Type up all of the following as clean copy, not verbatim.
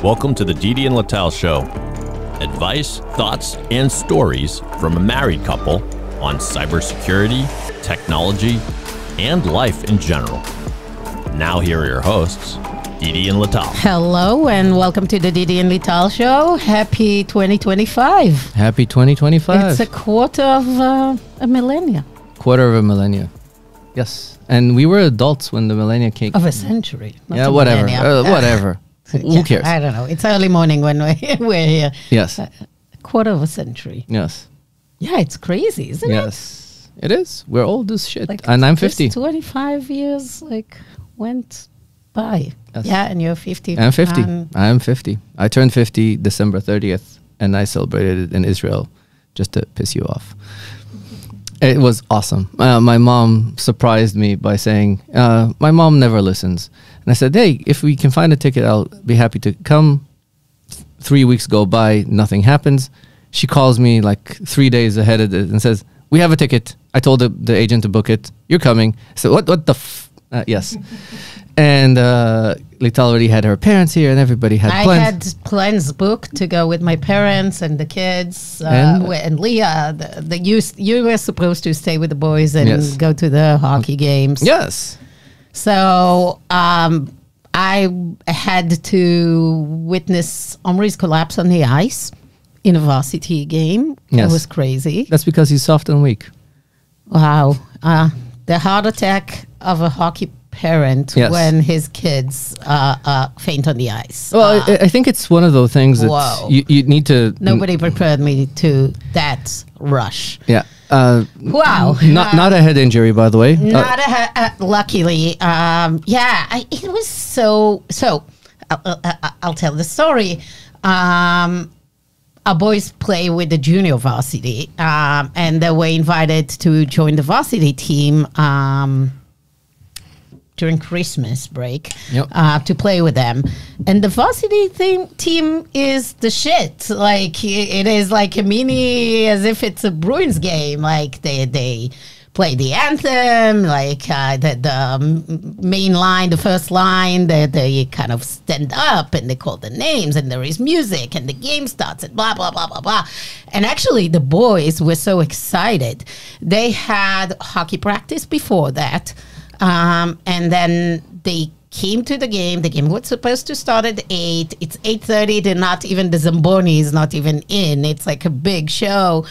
Welcome to the Didi Lital Show. Advice, thoughts, and stories from a married couple on cybersecurity, technology, and life in general. Now here are your hosts, Didi and Lital. Hello and welcome to the Didi and Lital Show. Happy 2025. Happy 2025. It's a quarter of a millennia. Quarter of a millennia. Yes. And we were adults when the millennia came. Of a century. Yeah, whatever. Whatever. Who cares? I don't know. It's early morning when we're here. Yes. A quarter of a century. Yes. Yeah, it's crazy, isn't it? Yes. It is. We're old as shit. Like And I'm 50. 25 years went by. Yes. Yeah, and you're 50. I'm 50. I'm 50. I turned 50 December 30th, and I celebrated it in Israel just to piss you off. It was awesome. My mom surprised me by saying, my mom never listens. And I said, hey, if we can find a ticket, I'll be happy to come. 3 weeks go by, nothing happens. She calls me like 3 days ahead of it and says, we have a ticket. I told the agent to book it. You're coming. So what the yes. And Lital already had her parents here, and everybody had plans. I had plans booked to go with my parents and the kids and Leah. You were supposed to stay with the boys and Yes. go to the hockey games. Yes. So I had to witness Omri's collapse on the ice in a varsity game. Yes. It was crazy. That's because he's soft and weak. Wow. The heart attack of a hockey parent Yes. when his kids faint on the ice. Well, I think it's one of those things that Whoa. you need to... Nobody prepared me to that rush. Yeah. Wow. Not a head injury, by the way. Not luckily. It was so. I'll tell the story. Our boys play with the junior varsity, and they were invited to join the varsity team during Christmas break. Yep. To play with them. And the varsity team is the shit. Like, it is like a mini, as if it's a Bruins game. Like, they play the anthem, like the main line, the first line, they kind of stand up and they call the names and there is music and the game starts and blah, blah, blah, blah, blah. And actually the boys were so excited. They had hockey practice before that. And then they came to the game. The game was supposed to start at 8. It's 8:30. They're not even, the Zamboni is not even in. It's like a big show.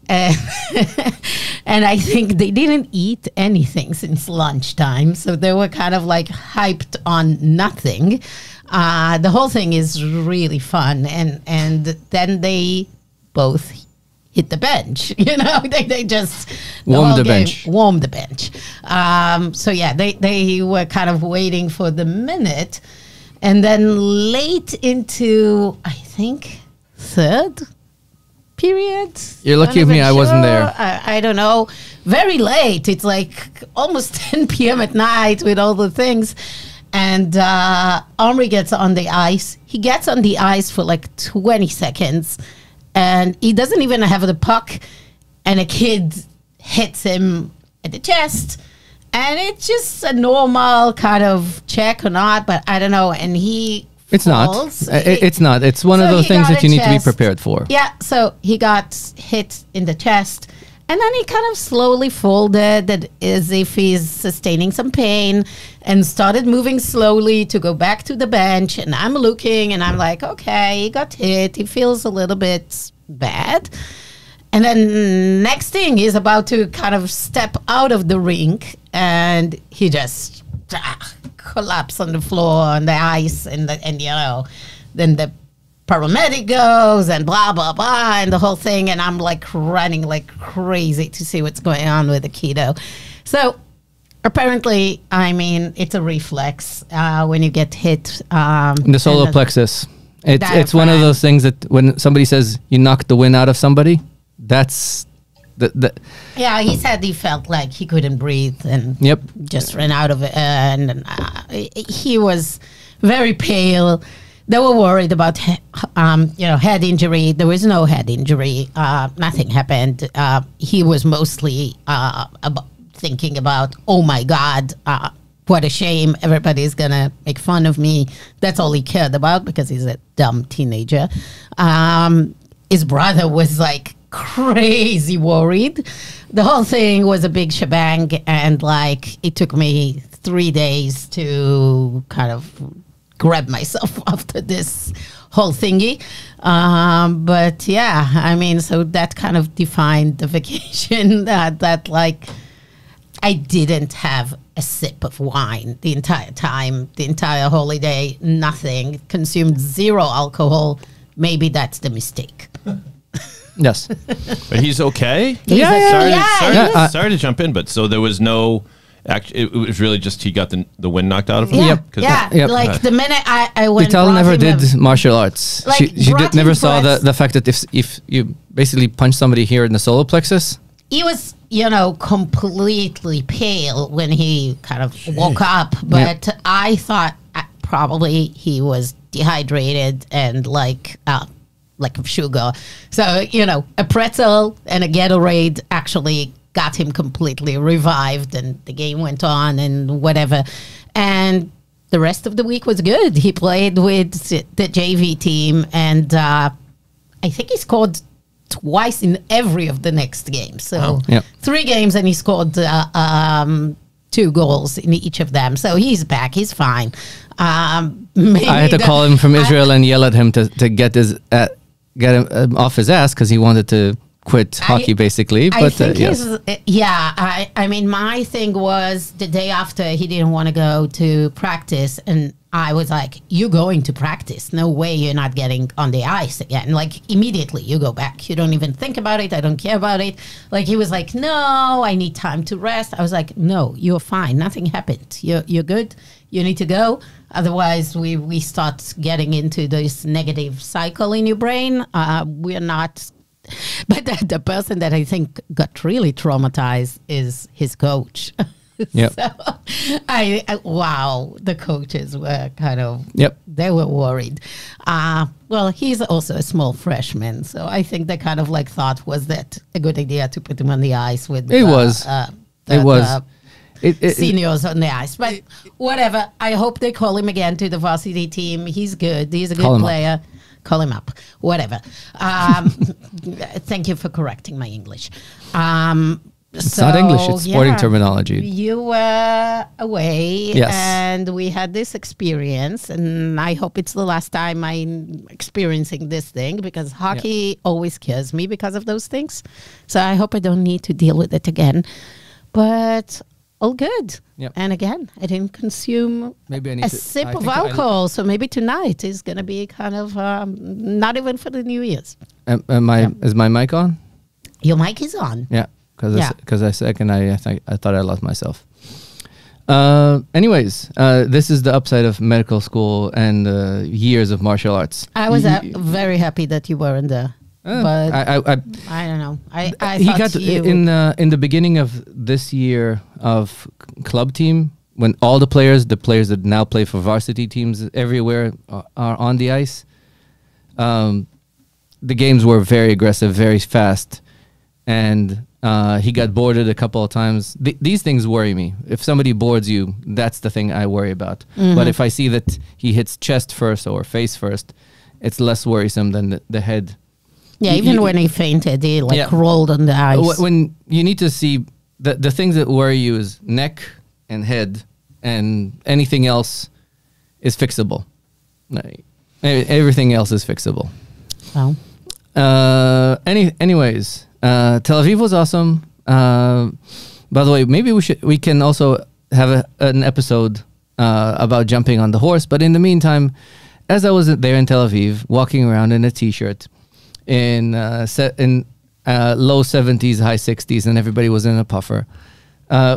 And I think they didn't eat anything since lunchtime. So they were kind of like hyped on nothing. The whole thing is really fun. And then they both hit the bench, they just Warm the bench. So yeah, they were kind of waiting for the minute, and then late into, I think, third period. You're lucky of me, I wasn't there. I don't know. Very late. It's like almost 10 p.m. at night with all the things. And Omri gets on the ice. He gets on the ice for like 20 seconds. And he doesn't even have the puck, and a kid hits him at the chest, and it's just a normal kind of check or not, but I don't know. And he falls. It's not. It's one of those things that you need to be prepared for. Yeah. So he got hit in the chest, and then he kind of slowly folded as if he's sustaining some pain, and started moving slowly to go back to the bench. And I'm looking, and I'm like, okay, he got hit. He feels a little bit bad. And then next thing, he's about to kind of step out of the rink, and he just collapsed on the floor, on the ice, and then the paramedic goes and blah, blah, blah, and the whole thing. And I'm like running like crazy to see what's going on with the kiddo. So apparently, it's a reflex when you get hit. In the solar plexus. It's one of those things that when somebody says you knocked the wind out of somebody, that's... Yeah, he said he felt like he couldn't breathe and just ran out of it. And he was very pale. They were worried about, head injury. There was no head injury. Nothing happened. He was mostly thinking about, oh my God, what a shame. Everybody's going to make fun of me. That's all he cared about because he's a dumb teenager. His brother was like crazy worried. The whole thing was a big shebang. And like, it took me 3 days to kind of grab myself after this whole thingy. But yeah, I mean, so that kind of defined the vacation that like, I didn't have a sip of wine the entire time, the entire holiday, nothing, consumed 0 alcohol. Maybe that's the mistake. Yes. But he's okay? Sorry to jump in, but so there was no... it was really just he got the wind knocked out of him? Yeah, like the minute I went... Lital never did martial arts. Like, she never saw the fact that if you basically punch somebody here in the solar plexus... He was, completely pale when he kind of woke up, but I thought probably he was dehydrated and like of sugar. So, a pretzel and a Gatorade actually got him completely revived, and the game went on and whatever. And the rest of the week was good. He played with the JV team, and I think he scored twice in every of the next games. So 3 games, and he scored 2 goals in each of them. So he's back. He's fine. I had to call him from Israel and yell at him to get him off his ass because he wanted to quit hockey, basically. But I mean, my thing was the day after he didn't want to go to practice, and I was like, "You're going to practice? No way, you're not getting on the ice again." Like immediately, you go back. You don't even think about it. I don't care about it. Like he was like, "No, I need time to rest." I was like, "No, you're fine. Nothing happened. You're good. You need to go. Otherwise, we start getting into this negative cycle in your brain. We're not." But the person that I think got really traumatized is his coach. Yep. So the coaches were kind of, they were worried. Well, he's also a small freshman, so I think they kind of like thought, was that a good idea to put him on the ice with seniors on the ice? But whatever, I hope they call him again to the varsity team. He's good. He's a good player. Call him up. Whatever. Thank you for correcting my English. It's not English, it's sporting terminology. You were away, yes, and we had this experience, and I hope it's the last time I'm experiencing this thing, because hockey always kills me because of those things. So I hope I don't need to deal with it again. But all good. Yep. And again, I didn't consume a sip of alcohol, so maybe tonight is going to be kind of not even for the New Year's. Is my mic on? Your mic is on. Yeah. Because I thought I lost myself. Anyways, this is the upside of medical school and years of martial arts. I was very happy that you weren't there. But I don't know. I he got in the beginning of this year of club team, when all the players that now play for varsity teams everywhere are on the ice. The games were very aggressive, very fast, and he got boarded a couple of times. These things worry me. If somebody boards you, that's the thing I worry about. Mm-hmm. But if I see that he hits chest first or face first, it's less worrisome than the head. Yeah, even when he fainted, he rolled on the ice. When you need to see the things that worry you is neck and head, and anything else is fixable. Everything else is fixable. Well, anyways, Tel Aviv was awesome. By the way, maybe we can also have an episode about jumping on the horse. But in the meantime, as I was there in Tel Aviv, walking around in a t-shirt in low 70s, high 60s, and everybody was in a puffer,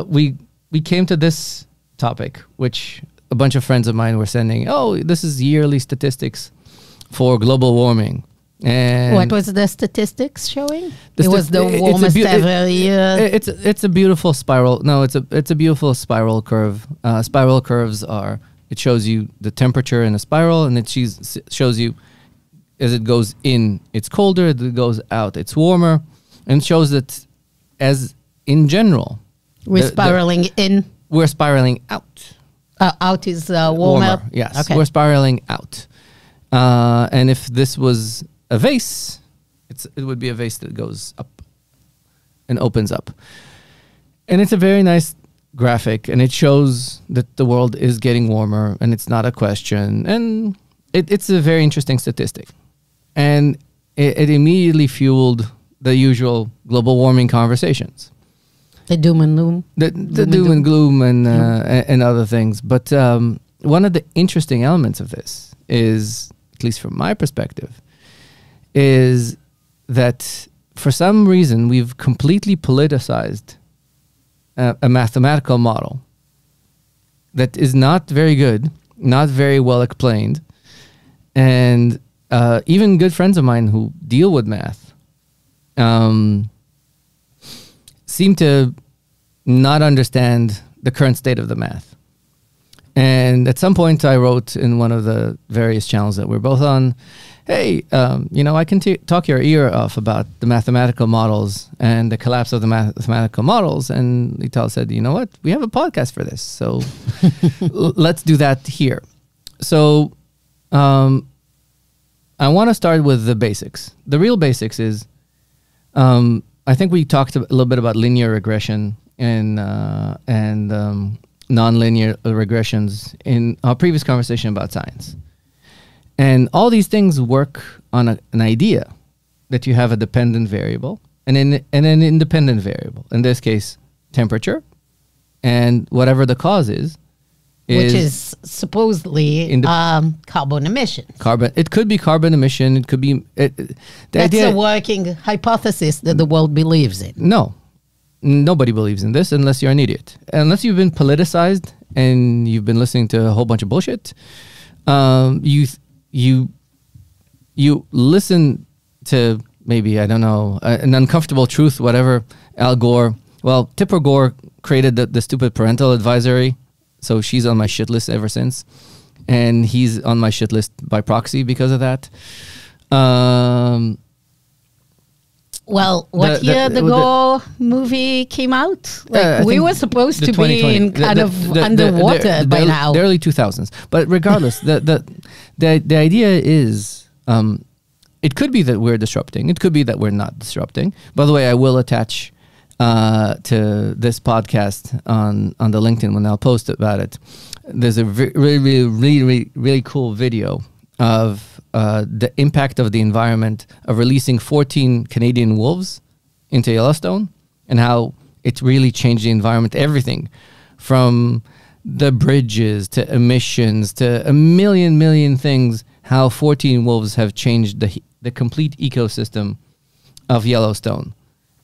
we came to this topic, which a bunch of friends of mine were sending. Oh, this is yearly statistics for global warming. And what was the statistics showing? It was the warmest ever year. It's a beautiful spiral. No, it's a beautiful spiral curve. Spiral curves it shows you the temperature in a spiral, and it shows you as it goes in, it's colder. As it goes out, it's warmer, and it shows that as in general, we're spiraling in. We're spiraling out. Out is warmer. Yes, Okay. we're spiraling out. And if this was a vase, it would be a vase that goes up and opens up. And it's a very nice graphic, and it shows that the world is getting warmer, and it's not a question. And it's a very interesting statistic. And it immediately fueled the usual global warming conversations. The doom and gloom. The doom and gloom and other things. But one of the interesting elements of this is, at least from my perspective, is that for some reason we've completely politicized a mathematical model that is not very good, not very well explained, and even good friends of mine who deal with math seem to not understand the current state of the math. And at some point I wrote in one of the various channels that we're both on, hey, I can talk your ear off about the mathematical models and the collapse of the mathematical models. And Lital said, you know what? We have a podcast for this. So let's do that here. So I want to start with the basics. The real basics is, I think we talked a little bit about linear regression and nonlinear regressions in our previous conversation about science. And all these things work on an idea that you have a dependent variable and an independent variable. In this case, temperature, and whatever the cause is which is supposedly carbon emission. It could be carbon emission. It could be That's a working hypothesis that the world believes in. No, nobody believes in this unless you're an idiot. Unless you've been politicized and you've been listening to a whole bunch of bullshit. You listen to maybe, I don't know, an uncomfortable truth, whatever. Al Gore. Well, Tipper Gore created the stupid parental advisory. So she's on my shit list ever since. And he's on my shit list by proxy because of that. Well, what year the Gore movie came out? Like we were supposed to be in kind of underwater by now. The early 2000s. But regardless, the idea is, it could be that we're disrupting. It could be that we're not disrupting. By the way, I will attach to this podcast on the LinkedIn when I'll post about it. There's a really cool video of the impact of the environment of releasing 14 Canadian wolves into Yellowstone and how it's really changed the environment. Everything from the bridges to emissions to a million things, how 14 wolves have changed the complete ecosystem of Yellowstone.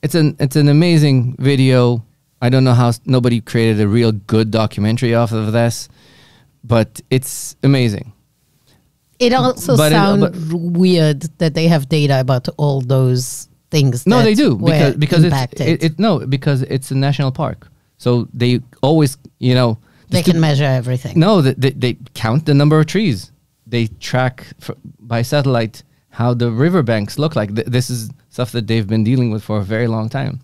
It's an amazing video. I don't know how nobody created a real good documentary off of this, but it's amazing. It also sounds weird that they have data about all those things. No, they do because impacted. because it's a national park. So they always, they can measure everything. No, they count the number of trees. They track by satellite how the riverbanks look like. This is stuff that they've been dealing with for a very long time.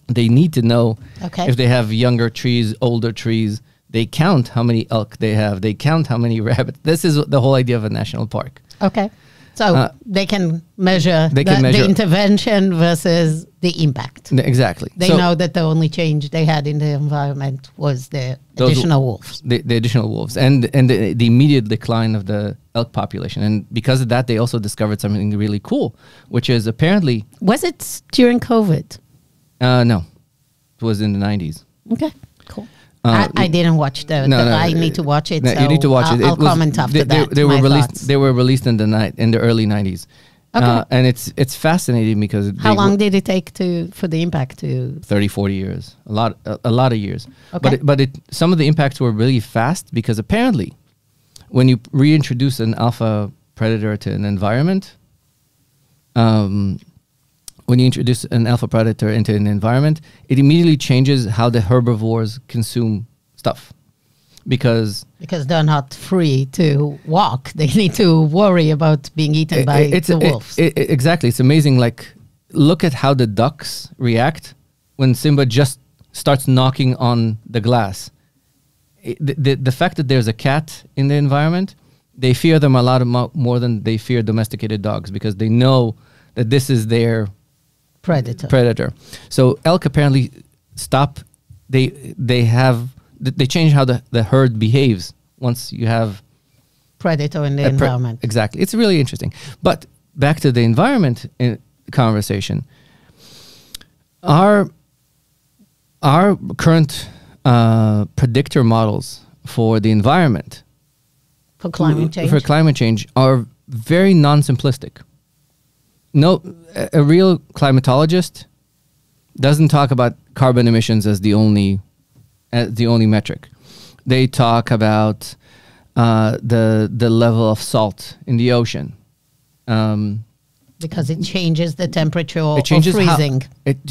They need to know if they have younger trees, older trees. They count how many elk they have. They count how many rabbits. This is the whole idea of a national park. Okay. So they can measure the intervention versus the impact. Exactly. They know that the only change they had in the environment was the additional wolves. The additional wolves and the immediate decline of the elk population. And because of that, they also discovered something really cool, which is apparently... Was it during COVID? No. It was in the 90s. Okay, cool. I didn't watch I need to watch it. No, so you need to watch it. I'll comment after that. They were released in the early 90s. Okay. And it's fascinating because how long did it take for the impact to 30-40 years, a lot of years. Okay. But some of the impacts were really fast because apparently when you reintroduce an alpha predator to an environment, when you introduce an alpha predator into an environment, it immediately changes how the herbivores consume stuff. Because they're not free to walk. They need to worry about being eaten by the wolves. Exactly. It's amazing. Like, look at how the ducks react when Simba just starts knocking on the glass. the fact that there's a cat in the environment, they fear them a lot more than they fear domesticated dogs, because they know that this is their predator. So elk apparently stop. They change how the herd behaves once you have predator in the environment. Exactly. It's really interesting. But back to the environment conversation. Our current predictor models for the environment for climate change are very non-simplistic. No, a real climatologist doesn't talk about carbon emissions as the only metric. They talk about the level of salt in the ocean. Because it changes the temperature of changes freezing. It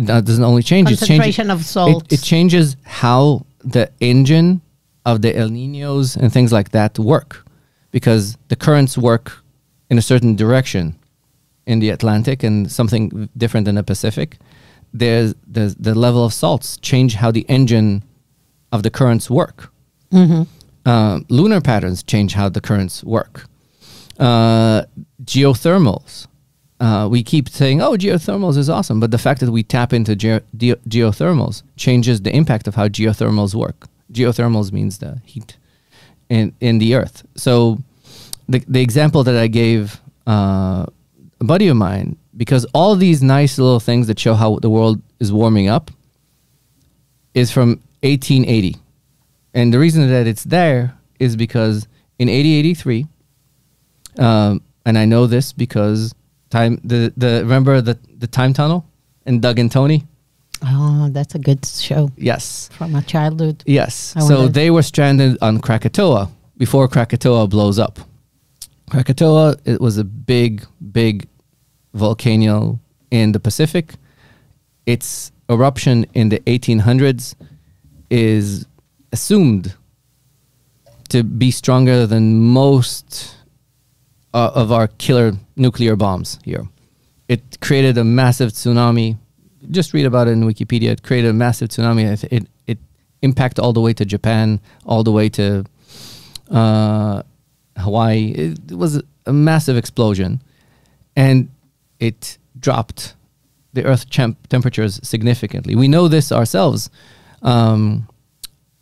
doesn't only change. Concentration of salt. It changes how the engine of the El Niños and things like that work, because the currents work in a certain direction in the Atlantic and something different in the Pacific. The level of salts change how the engine of the currents work. Lunar patterns change how the currents work. Geothermals. We keep saying, oh, geothermals is awesome, but the fact that we tap into geothermals changes the impact of how geothermals work. Geothermals means the heat in the earth. So the example that I gave a buddy of mine, because all these nice little things that show how the world is warming up is from 1880. And the reason that it's there is because in 1883, and I know this because remember the time tunnel in Doug and Tony? Oh, that's a good show. Yes. From my childhood. Yes. So they were stranded on Krakatoa before Krakatoa blows up. Krakatoa, it was a big, big volcano in the Pacific. Its eruption in the 1800s is assumed to be stronger than most of our killer nuclear bombs here. It created a massive tsunami. Just read about it in Wikipedia. It created a massive tsunami. It impacted all the way to Japan, all the way to Hawaii. It was a massive explosion, and it dropped the Earth temperatures significantly. We know this ourselves.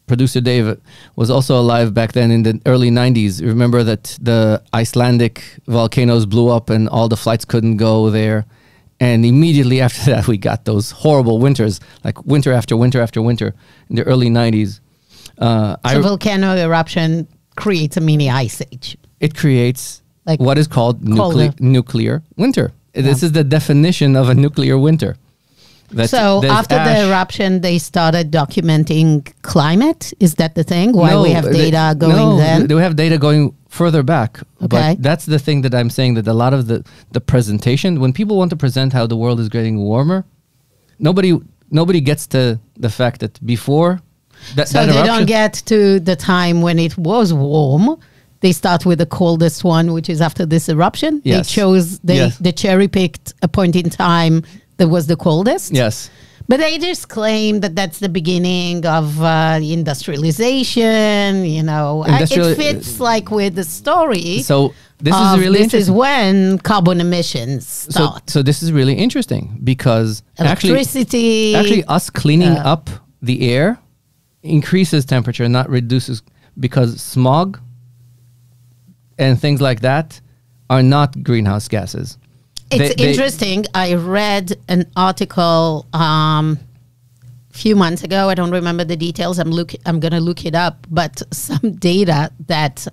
Producer Dave was also alive back then in the early 90s. Remember that the Icelandic volcanoes blew up and all the flights couldn't go there. And immediately after that, we got those horrible winters, like winter after winter after winter in the early 90s. So volcano eruption creates a mini ice age. It creates like what is called nuclear winter. Yeah. This is the definition of a nuclear winter. So after the eruption, they started documenting climate? Is that the thing? Why we have data going then? No, we have data going further back. Okay. But that's the thing that I'm saying, that a lot of the presentation, when people want to present how the world is getting warmer, nobody gets to the fact that before that So they don't get to the time when it was warm. They start with the coldest one, which is after this eruption. Yes. They cherry-picked a point in time that was the coldest. Yes. But they just claim that that's the beginning of industrialization, it fits like with the story. So this is really this is when carbon emissions start. So this is really interesting because electricity. Actually us cleaning up the air increases temperature, not reduces, because smog and things like that are not greenhouse gases. It's interesting. I read an article few months ago. I don't remember the details. I'm going to look it up. But some data that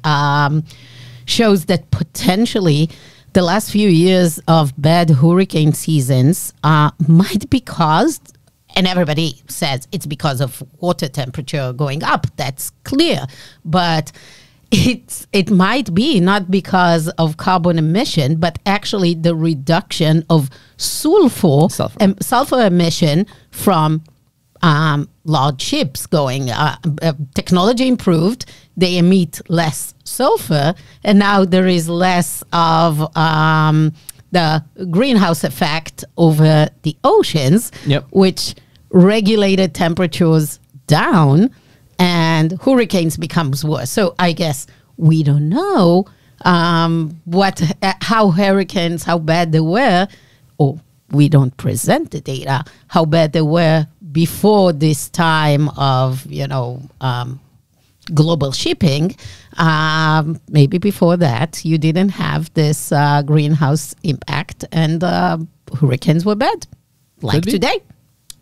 shows that potentially the last few years of bad hurricane seasons might be caused, and everybody says it's because of water temperature going up. That's clear. But it might be not because of carbon emission, but actually the reduction of sulfur emission from large ships going. Technology improved, they emit less sulfur, and now there is less of the greenhouse effect over the oceans, which regulated temperatures down. and hurricanes becomes worse. So I guess we don't know how hurricanes, how bad they were, or we don't present the data, how bad they were before this time of, global shipping. Maybe before that, you didn't have this greenhouse impact, and hurricanes were bad, like today.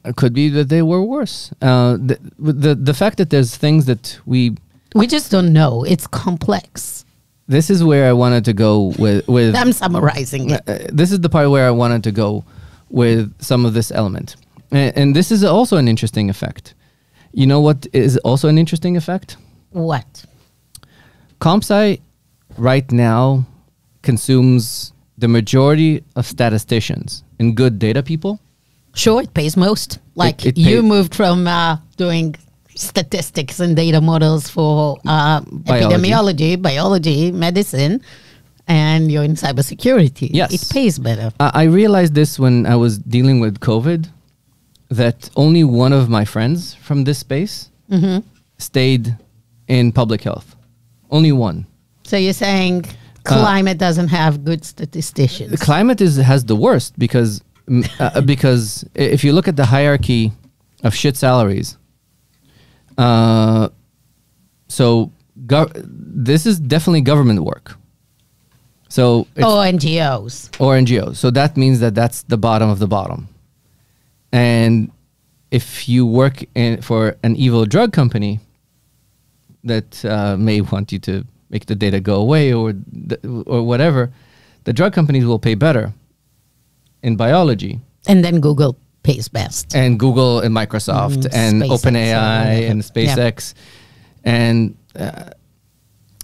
It could be that they were worse. The fact that there's things that we just don't know. It's complex. This is where I wanted to go with I'm summarizing it. This is the part where I wanted to go with some of this element. And this is also an interesting effect. You know what is also an interesting effect? What? CompSci right now consumes the majority of statisticians and good data people. Sure, it pays most. Like you moved from doing statistics and data models for epidemiology, biology, medicine, and you're in cybersecurity. Yes. It pays better. I realized this when I was dealing with COVID, that only one of my friends from this space stayed in public health. Only one. So you're saying climate doesn't have good statisticians? Climate has the worst because if you look at the hierarchy of shit salaries, this is definitely government work. So NGOs. So that means that's the bottom of the bottom. And if you work for an evil drug company that may want you to make the data go away or whatever, the drug companies will pay better in biology. And then Google pays best. And Google and Microsoft and OpenAI and SpaceX. And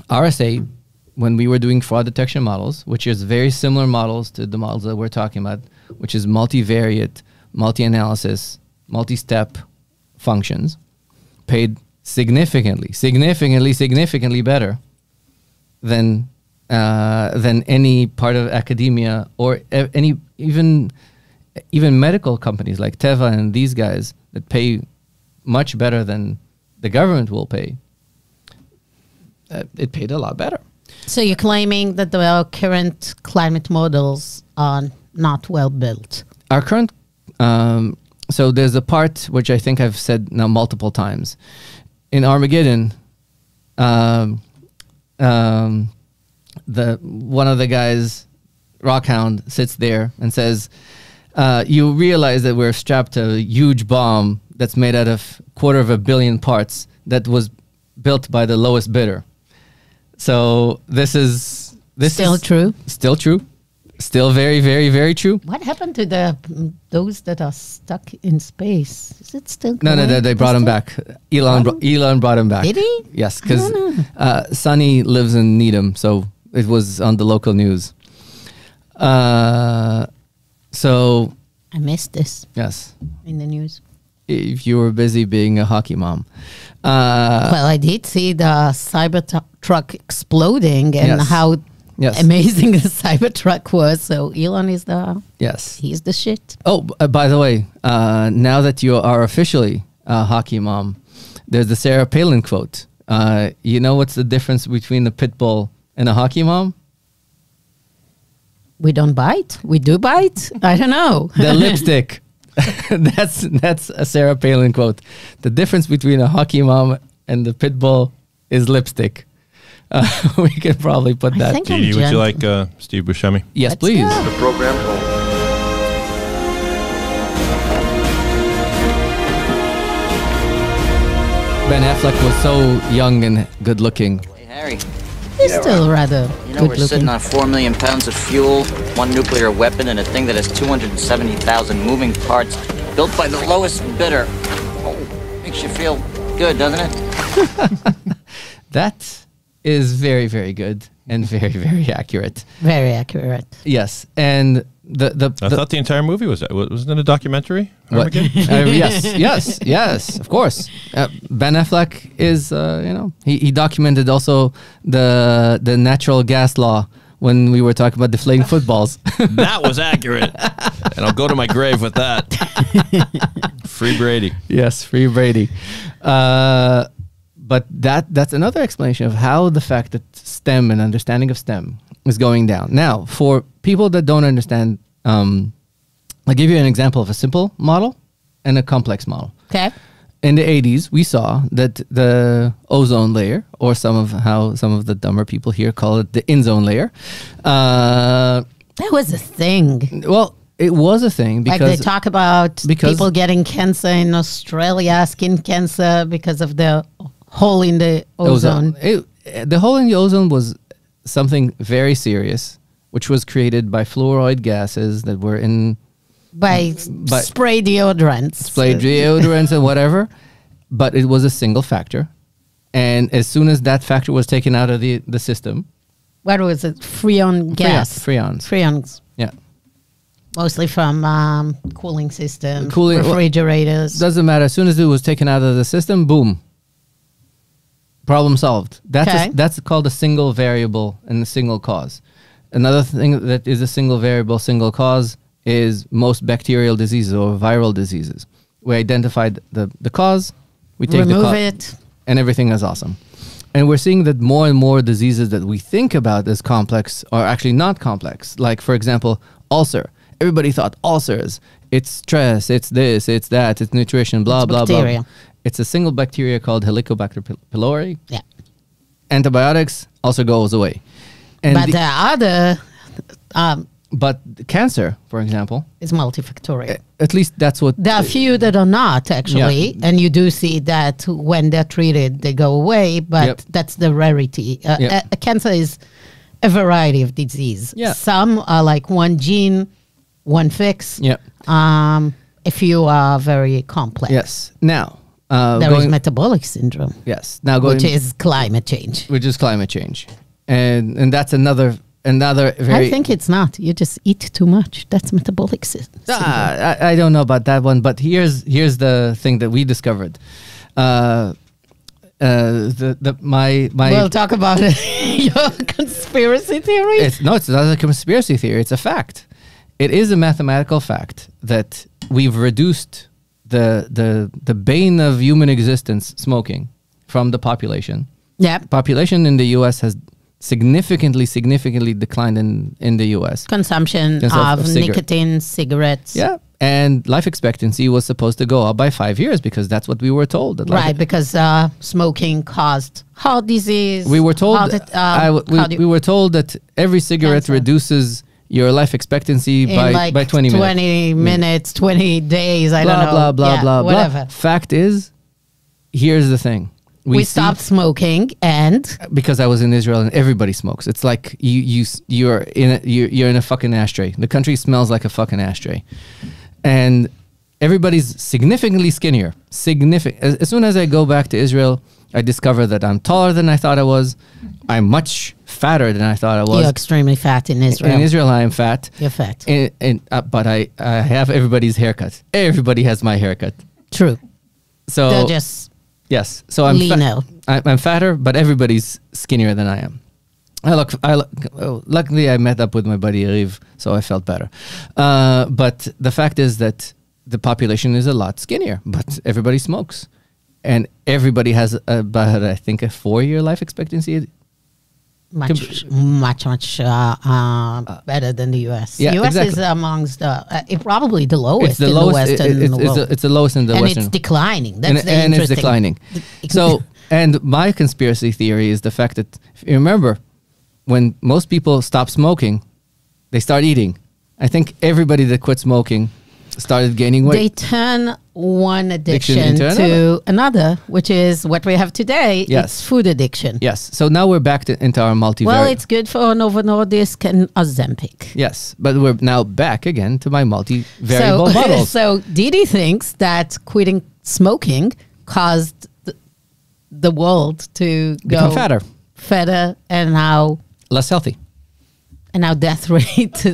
RSA, when we were doing fraud detection models, which is very similar models to the models that we're talking about, which is multivariate, multi-analysis, multi-step functions, paid significantly better than any part of academia or even medical companies like Teva and these guys that pay much better than the government will pay. It paid a lot better. So you're claiming that the current climate models are not well built? Our current, so there's a part which I think I've said now multiple times. In Armageddon, one of the guys, Rockhound, sits there and says, you realize that we're strapped to a huge bomb that's made out of 250 million parts that was built by the lowest bidder. So this is true. Still true. Still very, very, very true. What happened to those that are stuck in space? Is it still going? No, they brought him back. Elon brought him back. Did he? Yes, because Sonny lives in Needham, so it was on the local news. So I missed this. Yes. In the news. If you were busy being a hockey mom. Well, I did see the Cybertruck exploding and how amazing the Cybertruck was. So Elon is he's the shit. Oh, by the way, now that you are officially a hockey mom, there's the Sarah Palin quote. You know what's the difference between a pit bull and a hockey mom? We don't bite. We do bite. I don't know. The lipstick. That's a Sarah Palin quote. The difference between a hockey mom and the pit bull is lipstick. We could probably put that. Didi, would you like Steve Buscemi? Yes, please. The program home. Ben Affleck was so young and good looking. Hey, Harry. He's still rather we're good-looking. sitting on 4 million pounds of fuel, 1 nuclear weapon, and a thing that has 270,000 moving parts, built by the lowest bidder. Oh, makes you feel good, doesn't it? That is very, very good and very, very accurate. Very accurate. Yes, and I thought the entire movie wasn't it a documentary? Yes, of course. Ben Affleck is, he documented also the natural gas law when we were talking about deflating footballs. That was accurate. And I'll go to my grave with that. Free Brady. Yes, free Brady. But that's another explanation of how the fact that STEM and understanding of STEM is going down. Now, for people that don't understand, I'll give you an example of a simple model and a complex model. Okay. In the 80s, we saw that the ozone layer, or some of the dumber people here call it the in-zone layer. That was a thing. Well, it was a thing because Like they talk about people getting cancer in Australia, skin cancer, because of the hole in the ozone. The hole in the ozone was something very serious, which was created by fluoride gases that were in... By spray deodorants. Spray deodorants and whatever. But it was a single factor. And as soon as that factor was taken out of the system... What was it? Freon gas. Freons. Yeah. Mostly from cooling systems, Cooling, refrigerators. Doesn't matter. As soon as it was taken out of the system, boom. Problem solved. That's called a single variable and a single cause. Another thing that is a single variable, single cause is most bacterial diseases or viral diseases. We identified the cause, we take Remove the cause, it, and everything is awesome. And we're seeing that more and more diseases that we think about as complex are actually not complex. Like, for example, ulcer. Everybody thought ulcers, it's stress, it's this, it's that, it's nutrition, blah, blah, blah. It's a single bacteria called Helicobacter pylori. Yeah. Antibiotics, ulcer goes away. And but the other... but cancer, for example, is multifactorial. At least that's what... There are a few that are not, actually. Yeah. And you do see that when they're treated, they go away. But that's the rarity. Cancer is a variety of disease. Yeah. Some are like one gene, one fix. Yeah. A few are very complex. Yes. Now... there is metabolic syndrome. Yes. Now which is climate change. Which is climate change. And that's another very... I think it's not. You just eat too much. That's metabolic syndrome. I don't know about that one, but here's the thing that we discovered. My We'll talk about your conspiracy theory. It's not a conspiracy theory. It's a fact. It is a mathematical fact that we've reduced the bane of human existence, smoking, from the population. Yeah. Population in the U.S. has significantly declined in the U.S. Consumption of nicotine, cigarettes. Yeah. And life expectancy was supposed to go up by 5 years because that's what we were told. Right, because smoking caused heart disease. We were told we were told that every cigarette reduces your life expectancy by 20 minutes. 20 minutes, 20 days, I don't know. Blah, blah, blah, whatever. Fact is, here's the thing. We stopped smoking, and because I was in Israel and everybody smokes. It's like you're in a fucking ashtray. The country smells like a fucking ashtray, and everybody's significantly skinnier. As soon as I go back to Israel, I discover that I'm taller than I thought I was. I'm much fatter than I thought I was. You're extremely fat in Israel. In Israel, I am fat. You're fat. But I have everybody's haircut. Everybody has my haircut. True. So they're just So I'm fatter, but everybody's skinnier than I am. Luckily, I met up with my buddy Riv, so I felt better. But the fact is that the population is a lot skinnier, but everybody smokes. And everybody has about, I think, a 4-year life expectancy. Much better than the U.S. Yeah, U.S. is amongst probably the lowest in the Western world. It's the lowest in the Western. And it's declining. That's the and interesting. it's declining. So, and my conspiracy theory is the fact that, if you remember, when most people stop smoking, they start eating. I think everybody that quit smoking started gaining weight. They turn one addiction to another, which is what we have today. Yes. It's food addiction. Yes. So now we're back into our multivariate. Well, it's good for Novo Nordisk and Ozempic. Yes, but we're now back again to my multivariable models. So Didi thinks that quitting smoking caused the world to become go fatter, and now less healthy. And now death rate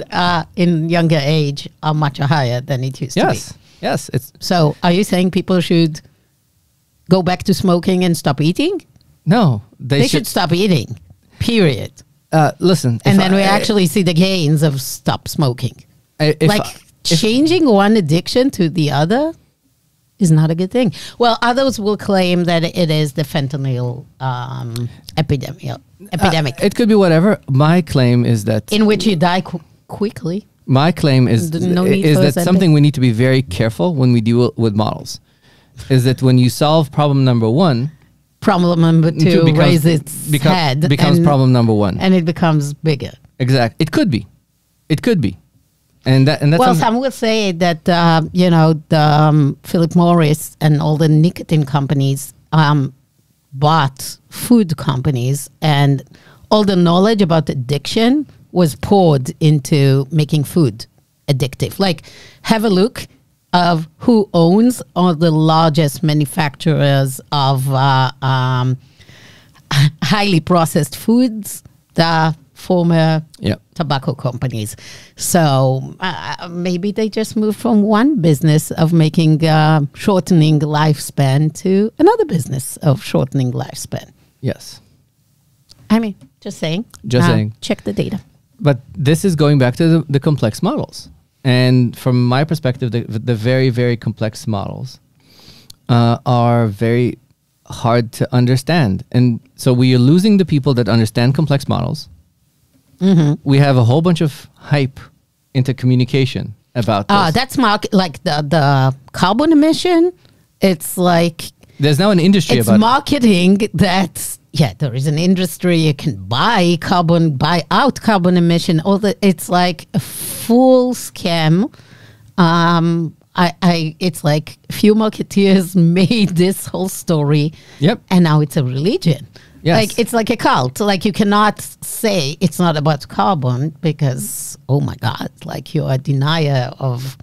in younger age are much higher than it used to be. Yes. So are you saying people should go back to smoking and stop eating? No. They should stop eating, period. Listen. And then we actually see the gains of stop smoking. Changing one addiction to the other? is not a good thing. Well, others will claim that it is the fentanyl epidemic It could be whatever. My claim is that in which you die quickly. my claim is No need is for that Ozempic. something we need to be very careful when we deal with models. Is that when you solve problem number one, Problem number two raise its head. becomes problem number one. And it becomes bigger. Exactly. It could be. It could be. And that's Well, something- some will say that, Philip Morris and all the nicotine companies bought food companies, and all the knowledge about addiction was poured into making food addictive. Like, have a look of who owns all the largest manufacturers of highly processed foods, the former Yeah. tobacco companies. So maybe they just moved from one business of making shortening lifespan to another business of shortening lifespan. Yes. I mean, just saying. Just saying. Check the data. But this is going back to the complex models. And from my perspective, the very, very complex models are very hard to understand. And so we are losing the people that understand complex models. Mm-hmm. We have a whole bunch of hype into communication about this. That's like the carbon emission. It's like There's now an industry it's about marketing that's there is an industry. You can buy out carbon emission. It's like a full scam. It's like a few marketeers made this whole story. Yep. And now it's a religion. Yes. Like it's like a cult. Like you cannot say it's not about carbon because, oh my God, like you're a denier of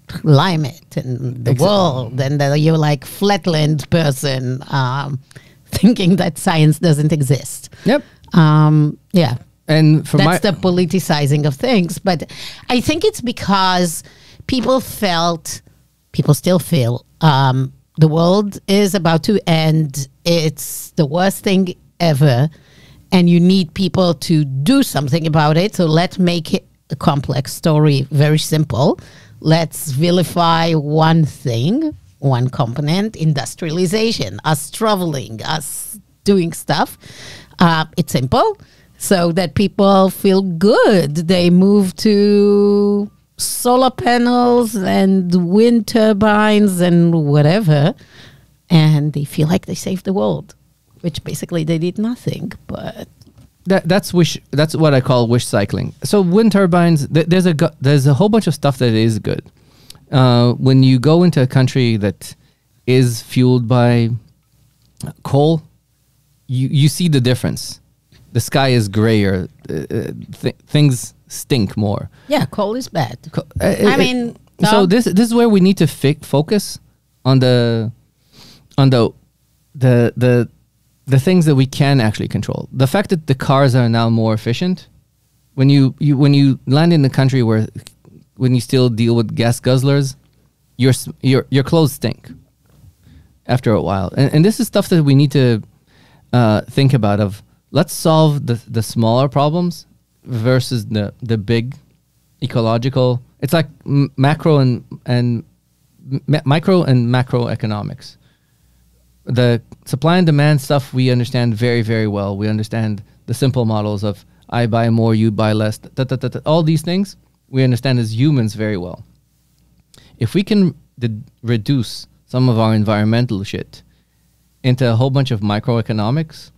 climate and the world, and you're like flatland person thinking that science doesn't exist. Yep. Yeah. And for That's the politicizing of things. But I think it's because people still feel the world is about to end. It's the worst thing ever. And you need people to do something about it. So let's make it a complex story very simple. Let's vilify one thing, one component, industrialization, us traveling, us doing stuff. It's simple. So that people feel good. They move to solar panels and wind turbines and whatever, and they feel like they saved the world, which basically they did nothing. But that's what I call wish cycling. So wind turbines, there's a whole bunch of stuff that is good. When you go into a country that is fueled by coal, you see the difference. The sky is grayer. Things stink more. yeah, coal is bad. So this is where we need to focus on the things that we can actually control. The fact that the cars are now more efficient. When you land in a country where when you still deal with gas guzzlers, your clothes stink after a while. And this is stuff that we need to think about of. Let's solve the smaller problems versus the big ecological. It's like micro and macroeconomics. The supply and demand stuff we understand very, very well. We understand the simple models of I buy more, you buy less. All these things we understand as humans very well. If we can reduce some of our environmental shit into a whole bunch of microeconomics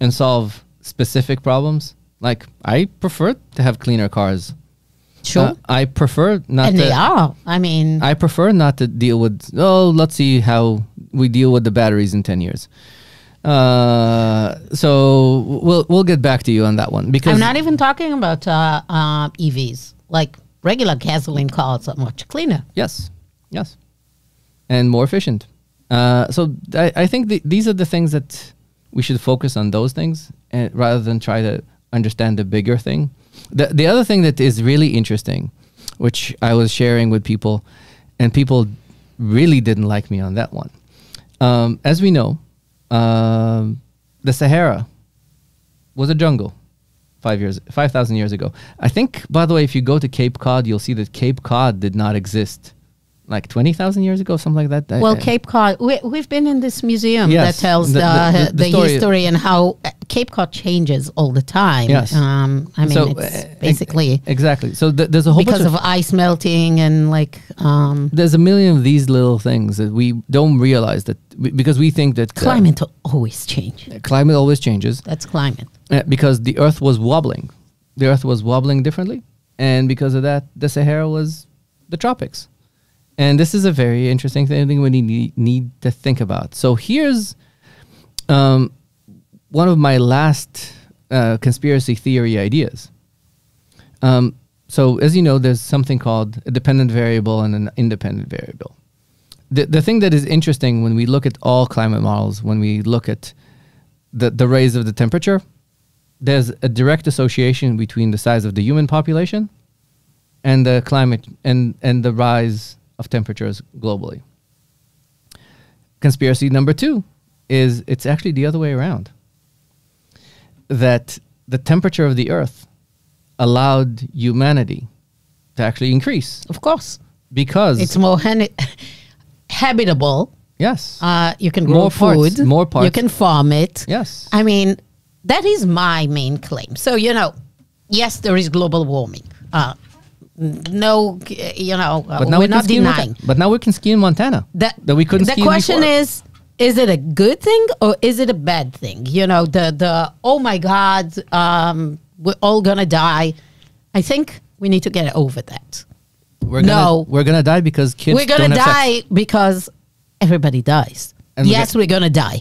and solve specific problems, like I prefer to have cleaner cars. Sure. I prefer not And to. they are. I mean, I prefer not to deal with. Let's see how we deal with the batteries in 10 years. So we'll get back to you on that one because I'm not even talking about EVs. Like regular gasoline cars are much cleaner. yes, and more efficient. So I think these are the things that we should focus on those things rather than try to understand the bigger thing. The other thing that is really interesting, which I was sharing with people, and people really didn't like me on that one. As we know, the Sahara was a jungle 5,000 years ago. I think, by the way, if you go to Cape Cod, you'll see that Cape Cod did not exist like 20,000 years ago, something like that. Well, Cape Cod, we've been in this museum Yes, that tells the the story- history and how Cape Cod changes all the time. Yes. I mean, So, it's basically exactly. So there's a whole because bunch of ice melting and like there's a million of these little things that we don't realize because we think that climate always change. climate always changes That's climate. because the Earth was wobbling. The Earth was wobbling differently, and because of that, the Sahara was the tropics. And this is a very interesting thing we need to think about. So here's one of my last conspiracy theory ideas. So as you know, there's something called a dependent variable and an independent variable. The thing that is interesting when we look at all climate models, when we look at the rise of the temperature, there's a direct association between the size of the human population and the climate and the rise of temperatures globally. Conspiracy number 2 is it's actually the other way around. That the temperature of the Earth allowed humanity to actually increase. Of course. Because It's more habitable. yes. You can grow food. More parts. You can farm it. Yes. I mean, that is my main claim. So, yes, there is global warming. No, But now we're not denying. But now we can ski in Montana. That we couldn't ski The question before. is it a good thing or is it a bad thing? The oh my God, we're all gonna die. I think we need to get over that. We're No. gonna die because kids We're gonna don't have sex. die because everybody dies. And Yes, we're gonna die.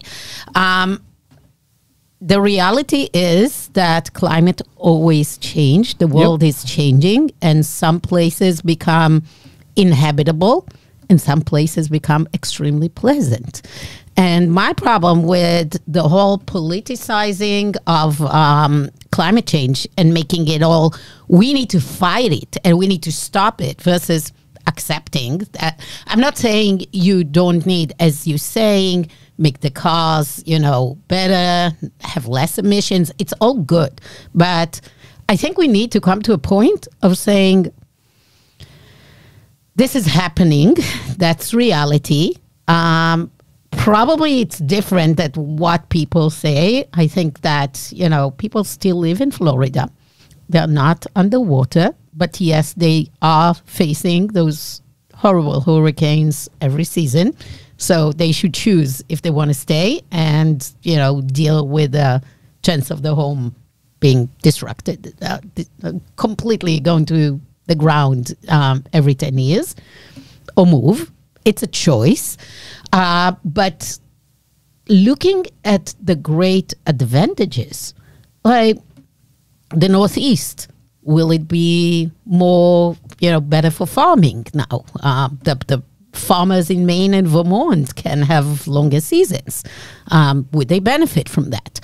The reality is that climate always change. The world is changing, and some places become inhabitable, and some places become extremely pleasant. And my problem with the whole politicizing of climate change and making it all, we need to fight it and we need to stop it versus accepting that. I'm not saying you don't need, as you're saying, make the cars, better, have less emissions. It's all good. But I think we need to come to a point of saying, this is happening. That's reality. Probably it's different than what people say. I think that, people still live in Florida. They're not underwater. But yes, they are facing those horrible hurricanes every season. So they should choose if they want to stay and, deal with the chance of the home being disrupted, completely going to the ground every 10 years or move. It's a choice. But looking at the great advantages, like the Northeast, will it be more, better for farming now? The farmers in Maine and Vermont can have longer seasons. Would they benefit from that?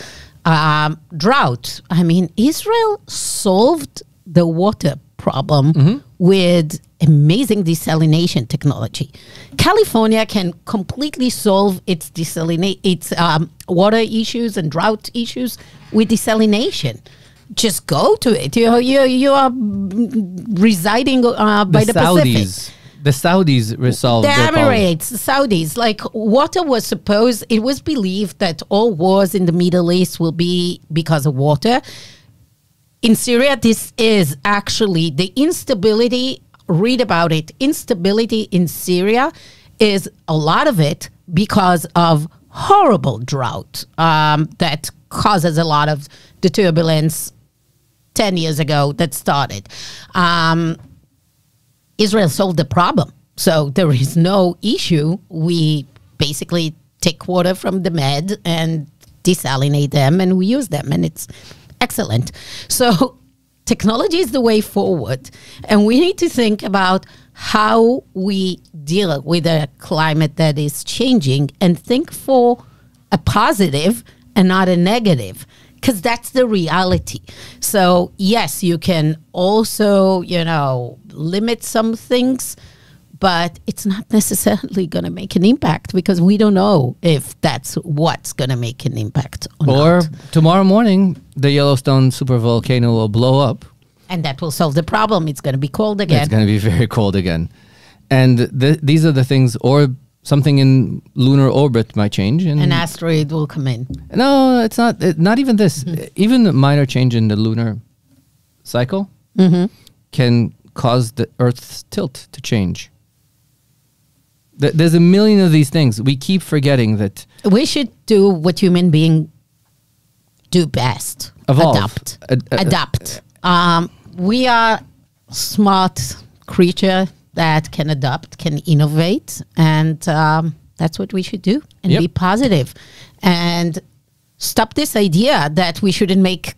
Drought. I mean, Israel solved the water problem with amazing desalination technology. California can completely solve its water issues and drought issues with desalination. Just go to it. You are residing by the Pacific. The Saudis resolved The their problem. Emirates, the Saudis, like water was it was believed that all wars in the Middle East will be because of water. In Syria, this is actually the instability, read about it, instability in Syria is a lot of it because of horrible drought that causes a lot of the turbulence 10 years ago that started. Israel solved the problem. So there is no issue. We basically take water from the Med and desalinate them and we use them and it's excellent. So technology is the way forward. And we need to think about how we deal with a climate that is changing and think for a positive and not a negative. Because that's the reality. So, yes, you can also, limit some things, but it's not necessarily going to make an impact because we don't know if that's what's going to make an impact or not. Tomorrow morning, the Yellowstone supervolcano will blow up. And that will solve the problem. It's going to be cold again. It's going to be very cold again. And these are the things, or something in lunar orbit might change. And An asteroid will come in. no, it's not. Not even this. Even a minor change in the lunar cycle can cause the Earth's tilt to change. There's a million of these things. We keep forgetting that. We should do what human beings do best. Evolve. Adapt. We are smart creature that can adapt, can innovate, and that's what we should do. And Yep. be positive. And stop this idea that we shouldn't make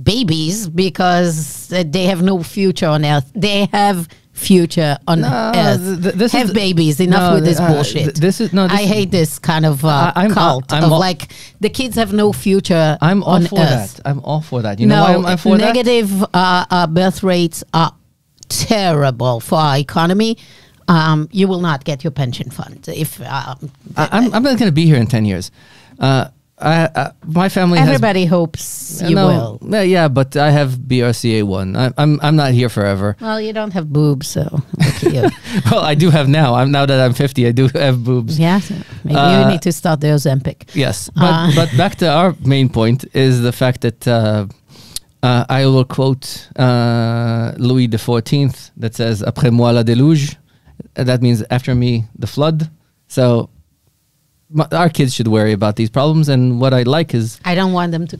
babies because they have no future on Earth. They have future on Earth. this have is- babies. Enough with this bullshit. This is no. This, I hate this kind of I'm- cult I'm of all- like the kids have no future I'm all on for Earth. that. I'm all for that. You know why I'm for that? Negative birth rates are terrible for our economy. You will not get your pension fund if I'm not going to be here in 10 years. My family everybody hopes you will. Yeah, but I have BRCA1. I'm not here forever. Well, you don't have boobs, so look at you. Well, I do have now. Now that I'm 50, I do have boobs. Yeah, so maybe you need to start the Ozempic. Yes, but back to our main point is the fact that I will quote Louis XIV that says "Après moi la déluge." That means after me the flood. So our kids should worry about these problems. And what I like is I don't want them to.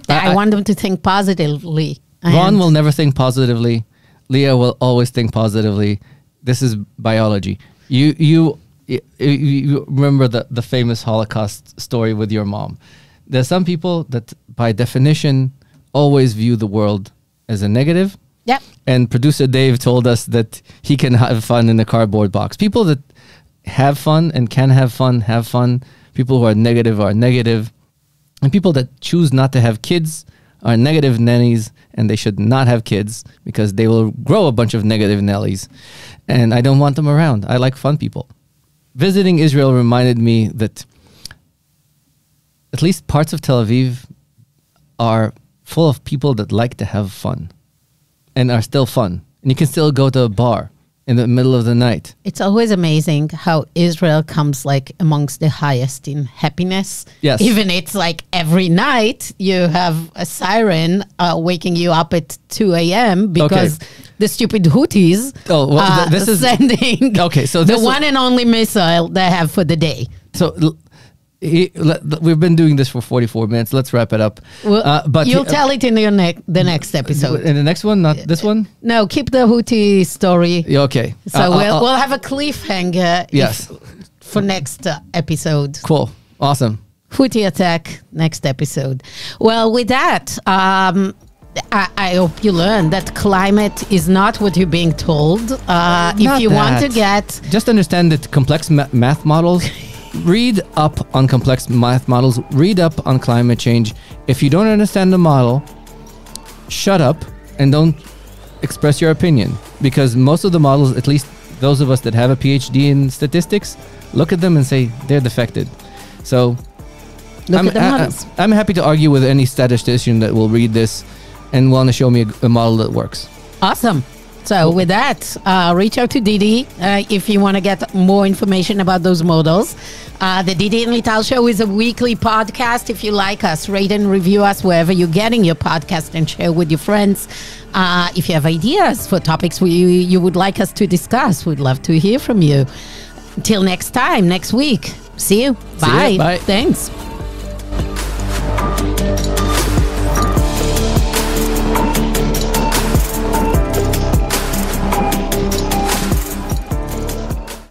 I want them to think positively. Ron will never think positively. Leah will always think positively. This is biology. You remember the famous Holocaust story with your mom. There's some people that by definition always view the world as a negative. Yep. And producer Dave told us that he can have fun in a cardboard box. People that have fun and can have fun. People who are negative. And people that choose not to have kids are negative nannies, and they should not have kids because they will grow a bunch of negative Nellies. And I don't want them around. I like fun people. Visiting Israel reminded me that at least parts of Tel Aviv are full of people that like to have fun and are still fun. And you can still go to a bar in the middle of the night. It's always amazing how Israel comes like amongst the highest in happiness. Yes. Even it's like every night you have a siren waking you up at 2 a.m. because the stupid Houthis this is sending okay. So the this one and only missile they have for the day. So we've been doing this for 44 minutes. Let's wrap it up. Well, but you'll tell it in the next episode. In the next one, not this one. No, keep the Houthi story. Yeah, okay. So we'll have a cliffhanger. Yes. For next episode. Cool. Awesome. Houthi attack next episode. Well, with that, I hope you learn that climate is not what you're being told. If you want to get... Just understand that complex math models... Read up on complex math models. Read up on climate change. If you don't understand the model, shut up and don't express your opinion. Because most of the models, at least those of us that have a PhD in statistics, look at them and say they're defected. So Look at the models. I'm happy to argue with any statistician that will read this and want to show me a model that works. Awesome. So with that, reach out to Didi if you want to get more information about those models. The Didi Lital Show is a weekly podcast. If you like us, rate and review us wherever you're getting your podcast and share with your friends. If you have ideas for topics you would like us to discuss, we'd love to hear from you. Until next time, next week. See you. Bye. Bye. Thanks.